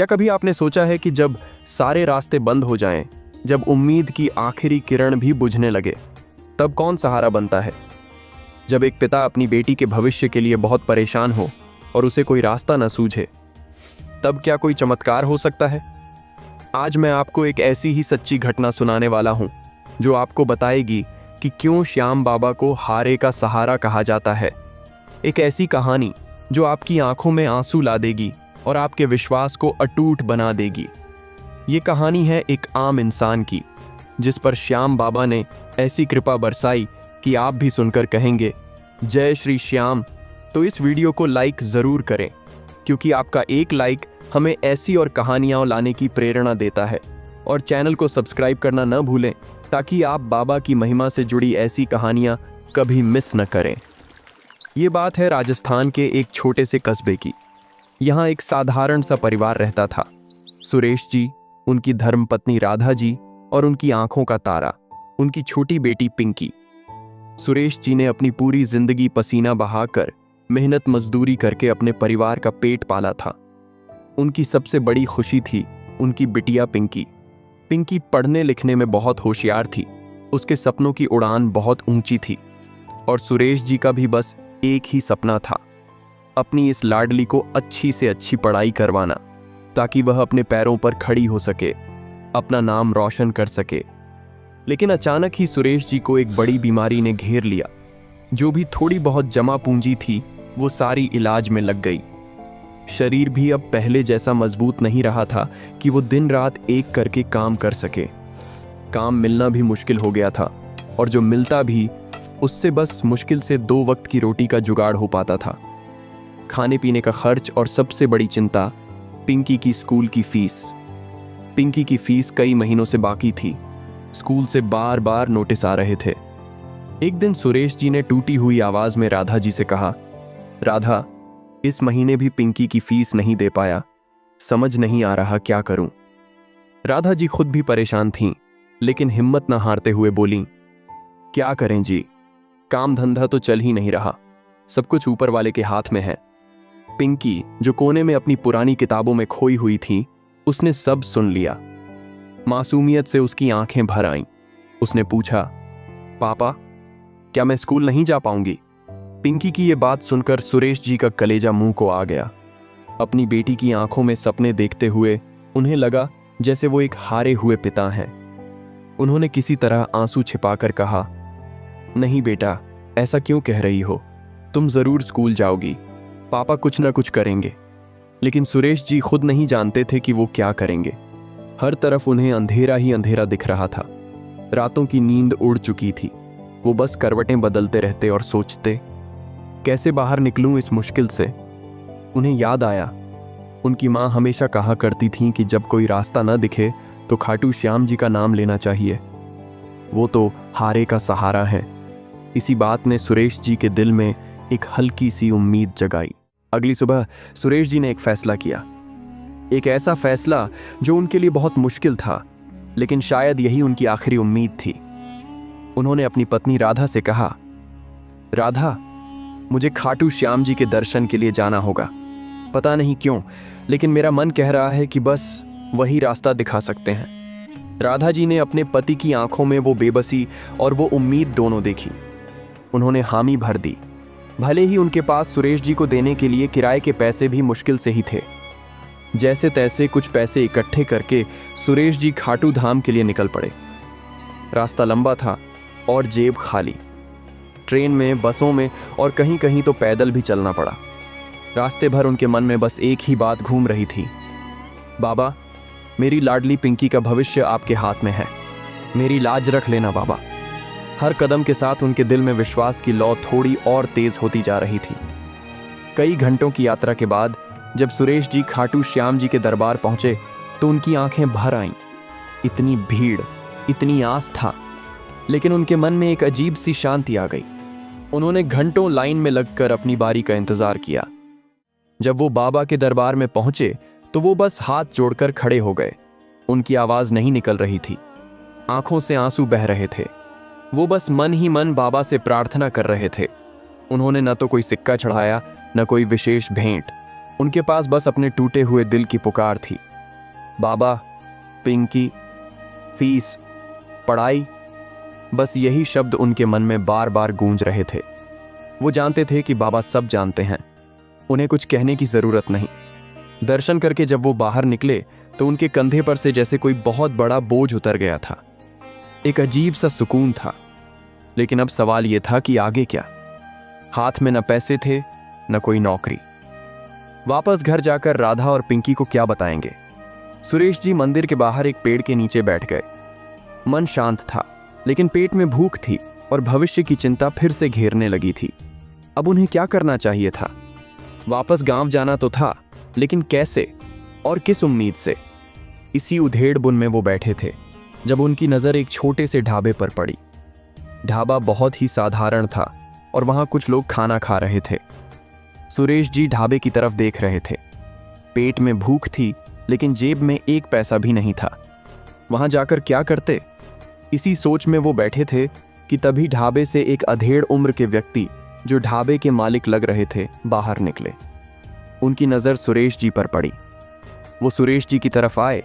क्या कभी आपने सोचा है कि जब सारे रास्ते बंद हो जाएं, जब उम्मीद की आखिरी किरण भी बुझने लगे, तब कौन सहारा बनता है? जब एक पिता अपनी बेटी के भविष्य के लिए बहुत परेशान हो और उसे कोई रास्ता न सूझे, तब क्या कोई चमत्कार हो सकता है? आज मैं आपको एक ऐसी ही सच्ची घटना सुनाने वाला हूं जो आपको बताएगी कि क्यों श्याम बाबा को हारे का सहारा कहा जाता है। एक ऐसी कहानी जो आपकी आंखों में आंसू ला देगी और आपके विश्वास को अटूट बना देगी। ये कहानी है एक आम इंसान की, जिस पर श्याम बाबा ने ऐसी कृपा बरसाई कि आप भी सुनकर कहेंगे, जय श्री श्याम। तो इस वीडियो को लाइक ज़रूर करें, क्योंकि आपका एक लाइक हमें ऐसी और कहानियाँ लाने की प्रेरणा देता है। और चैनल को सब्सक्राइब करना न भूलें, ताकि आप बाबा की महिमा से जुड़ी ऐसी कहानियाँ कभी मिस न करें। ये बात है राजस्थान के एक छोटे से कस्बे की। यहाँ एक साधारण सा परिवार रहता था। सुरेश जी, उनकी धर्मपत्नी राधा जी और उनकी आंखों का तारा, उनकी छोटी बेटी पिंकी। सुरेश जी ने अपनी पूरी जिंदगी पसीना बहाकर मेहनत मजदूरी करके अपने परिवार का पेट पाला था। उनकी सबसे बड़ी खुशी थी उनकी बिटिया पिंकी। पिंकी पढ़ने लिखने में बहुत होशियार थी, उसके सपनों की उड़ान बहुत ऊंची थी। और सुरेश जी का भी बस एक ही सपना था, अपनी इस लाडली को अच्छी से अच्छी पढ़ाई करवाना, ताकि वह अपने पैरों पर खड़ी हो सके, अपना नाम रोशन कर सके। लेकिन अचानक ही सुरेश जी को एक बड़ी बीमारी ने घेर लिया। जो भी थोड़ी बहुत जमा पूंजी थी वो सारी इलाज में लग गई। शरीर भी अब पहले जैसा मजबूत नहीं रहा था कि वो दिन रात एक करके काम कर सके। काम मिलना भी मुश्किल हो गया था, और जो मिलता भी उससे बस मुश्किल से 2 वक्त की रोटी का जुगाड़ हो पाता था। खाने पीने का खर्च और सबसे बड़ी चिंता पिंकी की स्कूल की फीस। पिंकी की फीस कई महीनों से बाकी थी। स्कूल से बार बार नोटिस आ रहे थे। एक दिन सुरेश जी ने टूटी हुई आवाज में राधा जी से कहा, राधा, इस महीने भी पिंकी की फीस नहीं दे पाया, समझ नहीं आ रहा क्या करूं। राधा जी खुद भी परेशान थीं, लेकिन हिम्मत न हारते हुए बोलीं, क्या करें जी, काम धंधा तो चल ही नहीं रहा, सब कुछ ऊपर वाले के हाथ में है। पिंकी, जो कोने में अपनी पुरानी किताबों में खोई हुई थी, उसने सब सुन लिया। मासूमियत से उसकी आंखें भर आईं। उसने पूछा, पापा, क्या मैं स्कूल नहीं जा पाऊंगी? पिंकी की ये बात सुनकर सुरेश जी का कलेजा मुंह को आ गया। अपनी बेटी की आंखों में सपने देखते हुए उन्हें लगा जैसे वो एक हारे हुए पिता हैं। उन्होंने किसी तरह आंसू छिपाकर कहा, नहीं बेटा, ऐसा क्यों कह रही हो? तुम जरूर स्कूल जाओगी, पापा कुछ ना कुछ करेंगे। लेकिन सुरेश जी खुद नहीं जानते थे कि वो क्या करेंगे। हर तरफ उन्हें अंधेरा ही अंधेरा दिख रहा था। रातों की नींद उड़ चुकी थी। वो बस करवटें बदलते रहते और सोचते, कैसे बाहर निकलूं इस मुश्किल से। उन्हें याद आया, उनकी माँ हमेशा कहा करती थीं कि जब कोई रास्ता न दिखे तो खाटू श्याम जी का नाम लेना चाहिए, वो तो हारे का सहारा है। इसी बात ने सुरेश जी के दिल में एक हल्की सी उम्मीद जगाई। अगली सुबह सुरेश जी ने एक फैसला किया, एक ऐसा फैसला जो उनके लिए बहुत मुश्किल था, लेकिन शायद यही उनकी आखिरी उम्मीद थी। उन्होंने अपनी पत्नी राधा से कहा, राधा, मुझे खाटू श्याम जी के दर्शन के लिए जाना होगा। पता नहीं क्यों, लेकिन मेरा मन कह रहा है कि बस वही रास्ता दिखा सकते हैं। राधा जी ने अपने पति की आंखों में वो बेबसी और वो उम्मीद दोनों देखी। उन्होंने हामी भर दी। भले ही उनके पास सुरेश जी को देने के लिए किराए के पैसे भी मुश्किल से ही थे। जैसे तैसे कुछ पैसे इकट्ठे करके सुरेश जी खाटू धाम के लिए निकल पड़े। रास्ता लंबा था और जेब खाली। ट्रेन में, बसों में और कहीं कहीं तो पैदल भी चलना पड़ा। रास्ते भर उनके मन में बस एक ही बात घूम रही थी, बाबा, मेरी लाडली पिंकी का भविष्य आपके हाथ में है, मेरी लाज रख लेना बाबा। हर कदम के साथ उनके दिल में विश्वास की लौ थोड़ी और तेज होती जा रही थी। कई घंटों की यात्रा के बाद जब सुरेश जी खाटू श्याम जी के दरबार पहुंचे तो उनकी आंखें भर आईं। इतनी भीड़, इतनी आस्था, लेकिन उनके मन में एक अजीब सी शांति आ गई। उन्होंने घंटों लाइन में लगकर अपनी बारी का इंतजार किया। जब वो बाबा के दरबार में पहुंचे तो वो बस हाथ जोड़कर खड़े हो गए। उनकी आवाज नहीं निकल रही थी, आंखों से आंसू बह रहे थे। वो बस मन ही मन बाबा से प्रार्थना कर रहे थे। उन्होंने न तो कोई सिक्का चढ़ाया, न कोई विशेष भेंट। उनके पास बस अपने टूटे हुए दिल की पुकार थी। बाबा, पिंकी, फीस, पढ़ाई, बस यही शब्द उनके मन में बार बार गूंज रहे थे। वो जानते थे कि बाबा सब जानते हैं, उन्हें कुछ कहने की जरूरत नहीं। दर्शन करके जब वो बाहर निकले तो उनके कंधे पर से जैसे कोई बहुत बड़ा बोझ उतर गया था। एक अजीब सा सुकून था। लेकिन अब सवाल यह था कि आगे क्या। हाथ में न पैसे थे न कोई नौकरी। वापस घर जाकर राधा और पिंकी को क्या बताएंगे। सुरेश जी मंदिर के बाहर एक पेड़ के नीचे बैठ गए। मन शांत था, लेकिन पेट में भूख थी और भविष्य की चिंता फिर से घेरने लगी थी। अब उन्हें क्या करना चाहिए था? वापस गांव जाना तो था, लेकिन कैसे और किस उम्मीद से? इसी उधेड़ बुन में वो बैठे थे जब उनकी नजर एक छोटे से ढाबे पर पड़ी। ढाबा बहुत ही साधारण था और वहां कुछ लोग खाना खा रहे थे। सुरेश जी ढाबे की तरफ देख रहे थे। पेट में भूख थी, लेकिन जेब में एक पैसा भी नहीं था। वहां जाकर क्या करते? इसी सोच में वो बैठे थे कि तभी ढाबे से एक अधेड़ उम्र के व्यक्ति, जो ढाबे के मालिक लग रहे थे, बाहर निकले। उनकी नज़र सुरेश जी पर पड़ी। वो सुरेश जी की तरफ आए।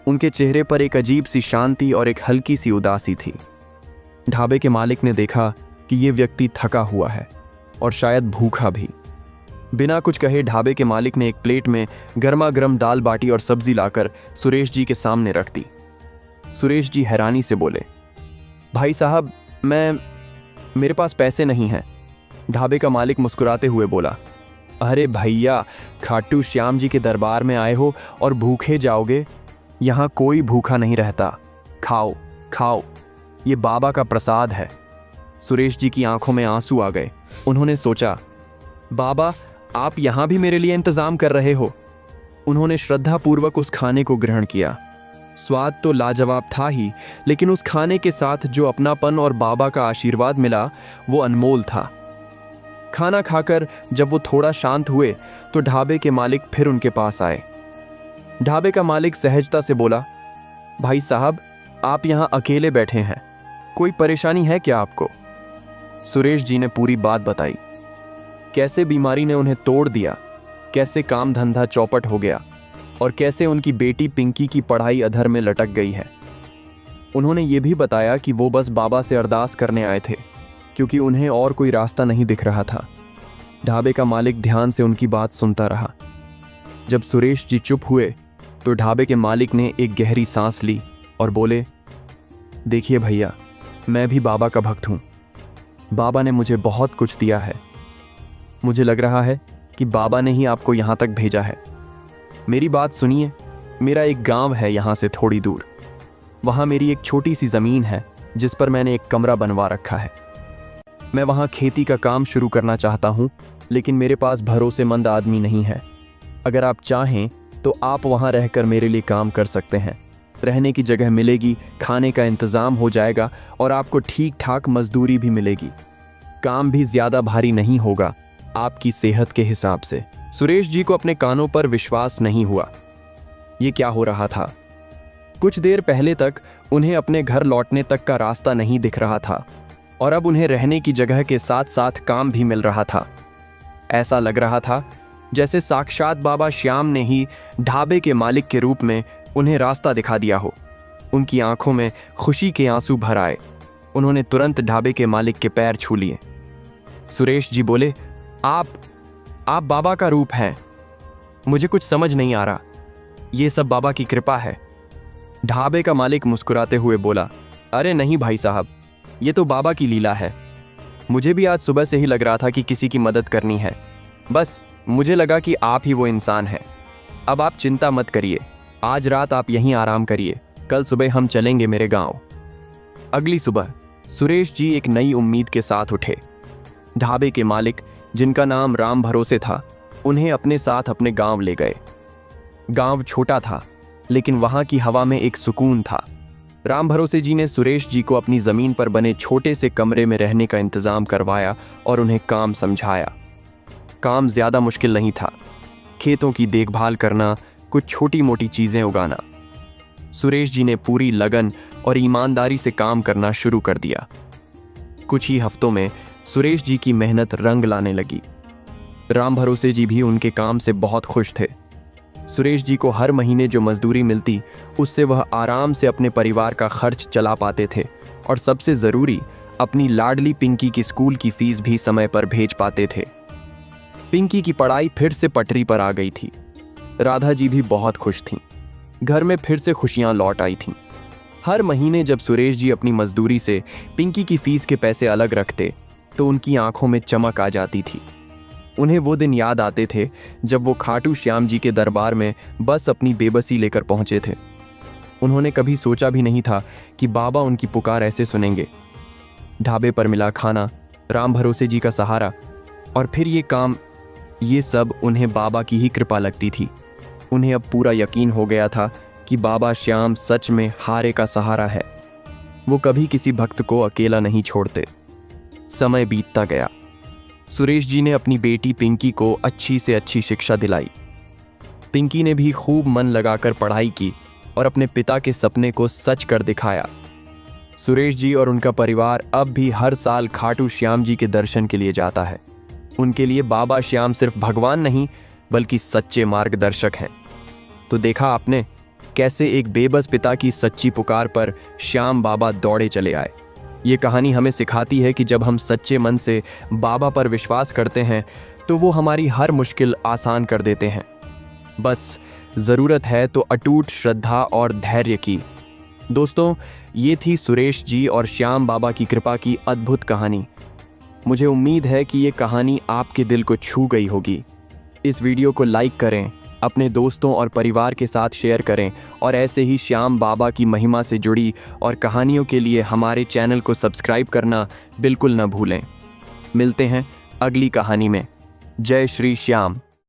उनके चेहरे पर एक अजीब सी शांति और एक हल्की सी उदासी थी। ढाबे के मालिक ने देखा कि ये व्यक्ति थका हुआ है और शायद भूखा भी। बिना कुछ कहे ढाबे के मालिक ने एक प्लेट में गर्मा गर्म दाल बाटी और सब्जी लाकर सुरेश जी के सामने रख दी। सुरेश जी हैरानी से बोले, भाई साहब, मेरे पास पैसे नहीं हैं। ढाबे का मालिक मुस्कुराते हुए बोला, अरे भैया, खाटू श्याम जी के दरबार में आए हो और भूखे जाओगे? यहाँ कोई भूखा नहीं रहता। खाओ खाओ, ये बाबा का प्रसाद है। सुरेश जी की आंखों में आंसू आ गए। उन्होंने सोचा, बाबा, आप यहाँ भी मेरे लिए इंतजाम कर रहे हो। उन्होंने श्रद्धापूर्वक उस खाने को ग्रहण किया। स्वाद तो लाजवाब था ही, लेकिन उस खाने के साथ जो अपनापन और बाबा का आशीर्वाद मिला, वो अनमोल था। खाना खाकर जब वो थोड़ा शांत हुए तो ढाबे के मालिक फिर उनके पास आए। ढाबे का मालिक सहजता से बोला, भाई साहब, आप यहाँ अकेले बैठे हैं, कोई परेशानी है क्या आपको? सुरेश जी ने पूरी बात बताई। कैसे बीमारी ने उन्हें तोड़ दिया, कैसे काम धंधा चौपट हो गया और कैसे उनकी बेटी पिंकी की पढ़ाई अधर में लटक गई है। उन्होंने ये भी बताया कि वो बस बाबा से अरदास करने आए थे, क्योंकि उन्हें और कोई रास्ता नहीं दिख रहा था। ढाबे का मालिक ध्यान से उनकी बात सुनता रहा। जब सुरेश जी चुप हुए तो ढाबे के मालिक ने एक गहरी सांस ली और बोले, देखिए भैया, मैं भी बाबा का भक्त हूँ। बाबा ने मुझे बहुत कुछ दिया है। मुझे लग रहा है कि बाबा ने ही आपको यहाँ तक भेजा है। मेरी बात सुनिए। मेरा एक गांव है यहाँ से थोड़ी दूर। वहाँ मेरी एक छोटी सी ज़मीन है जिस पर मैंने एक कमरा बनवा रखा है। मैं वहाँ खेती का काम शुरू करना चाहता हूँ, लेकिन मेरे पास भरोसेमंद आदमी नहीं है। अगर आप चाहें तो आप वहाँ रहकर मेरे लिए काम कर सकते हैं। रहने की जगह मिलेगी, खाने का इंतज़ाम हो जाएगा और आपको ठीक ठाक मजदूरी भी मिलेगी। काम भी ज़्यादा भारी नहीं होगा आपकी सेहत के हिसाब से। सुरेश जी को अपने कानों पर विश्वास नहीं हुआ। ये क्या हो रहा था? कुछ देर पहले तक उन्हें अपने घर लौटने तक का रास्ता नहीं दिख रहा था और अब उन्हें रहने की जगह के साथ साथ काम भी मिल रहा था। ऐसा लग रहा था जैसे साक्षात बाबा श्याम ने ही ढाबे के मालिक के रूप में उन्हें रास्ता दिखा दिया हो। उनकी आंखों में खुशी के आंसू भर आए। उन्होंने तुरंत ढाबे के मालिक के पैर छू लिए। सुरेश जी बोले, आप बाबा का रूप हैं। मुझे कुछ समझ नहीं आ रहा। ये सब बाबा की कृपा है। ढाबे का मालिक मुस्कुराते हुए बोला, अरे नहीं भाई साहब, ये तो बाबा की लीला है। मुझे भी आज सुबह से ही लग रहा था कि किसी की मदद करनी है। बस मुझे लगा कि आप ही वो इंसान हैं। अब आप चिंता मत करिए। आज रात आप यहीं आराम करिए। कल सुबह हम चलेंगे मेरे गांव। अगली सुबह सुरेश जी एक नई उम्मीद के साथ उठे। ढाबे के मालिक, जिनका नाम राम भरोसे था, उन्हें अपने साथ अपने गांव ले गए। गांव छोटा था, लेकिन वहां की हवा में एक सुकून था। राम भरोसे जी ने सुरेश जी को अपनी ज़मीन पर बने छोटे से कमरे में रहने का इंतज़ाम करवाया और उन्हें काम समझाया। काम ज़्यादा मुश्किल नहीं था। खेतों की देखभाल करना, कुछ छोटी मोटी चीज़ें उगाना। सुरेश जी ने पूरी लगन और ईमानदारी से काम करना शुरू कर दिया। कुछ ही हफ्तों में सुरेश जी की मेहनत रंग लाने लगी। राम भरोसे जी भी उनके काम से बहुत खुश थे। सुरेश जी को हर महीने जो मजदूरी मिलती उससे वह आराम से अपने परिवार का खर्च चला पाते थे और सबसे ज़रूरी अपनी लाडली पिंकी की स्कूल की फीस भी समय पर भेज पाते थे। पिंकी की पढ़ाई फिर से पटरी पर आ गई थी। राधा जी भी बहुत खुश थीं। घर में फिर से खुशियां लौट आई थीं। हर महीने जब सुरेश जी अपनी मजदूरी से पिंकी की फीस के पैसे अलग रखते तो उनकी आंखों में चमक आ जाती थी। उन्हें वो दिन याद आते थे जब वो खाटू श्याम जी के दरबार में बस अपनी बेबसी लेकर पहुंचे थे। उन्होंने कभी सोचा भी नहीं था कि बाबा उनकी पुकार ऐसे सुनेंगे। ढाबे पर मिला खाना, राम भरोसे जी का सहारा और फिर ये काम, ये सब उन्हें बाबा की ही कृपा लगती थी। उन्हें अब पूरा यकीन हो गया था कि बाबा श्याम सच में हारे का सहारा है। वो कभी किसी भक्त को अकेला नहीं छोड़ते। समय बीतता गया। सुरेश जी ने अपनी बेटी पिंकी को अच्छी से अच्छी शिक्षा दिलाई। पिंकी ने भी खूब मन लगाकर पढ़ाई की और अपने पिता के सपने को सच कर दिखाया। सुरेश जी और उनका परिवार अब भी हर साल खाटू श्याम जी के दर्शन के लिए जाता है। उनके लिए बाबा श्याम सिर्फ भगवान नहीं बल्कि सच्चे मार्गदर्शक हैं। तो देखा आपने कैसे एक बेबस पिता की सच्ची पुकार पर श्याम बाबा दौड़े चले आए। ये कहानी हमें सिखाती है कि जब हम सच्चे मन से बाबा पर विश्वास करते हैं तो वो हमारी हर मुश्किल आसान कर देते हैं। बस ज़रूरत है तो अटूट श्रद्धा और धैर्य की। दोस्तों, ये थी सुरेश जी और श्याम बाबा की कृपा की अद्भुत कहानी। मुझे उम्मीद है कि ये कहानी आपके दिल को छू गई होगी। इस वीडियो को लाइक करें, अपने दोस्तों और परिवार के साथ शेयर करें और ऐसे ही श्याम बाबा की महिमा से जुड़ी और कहानियों के लिए हमारे चैनल को सब्सक्राइब करना बिल्कुल न भूलें। मिलते हैं अगली कहानी में। जय श्री श्याम।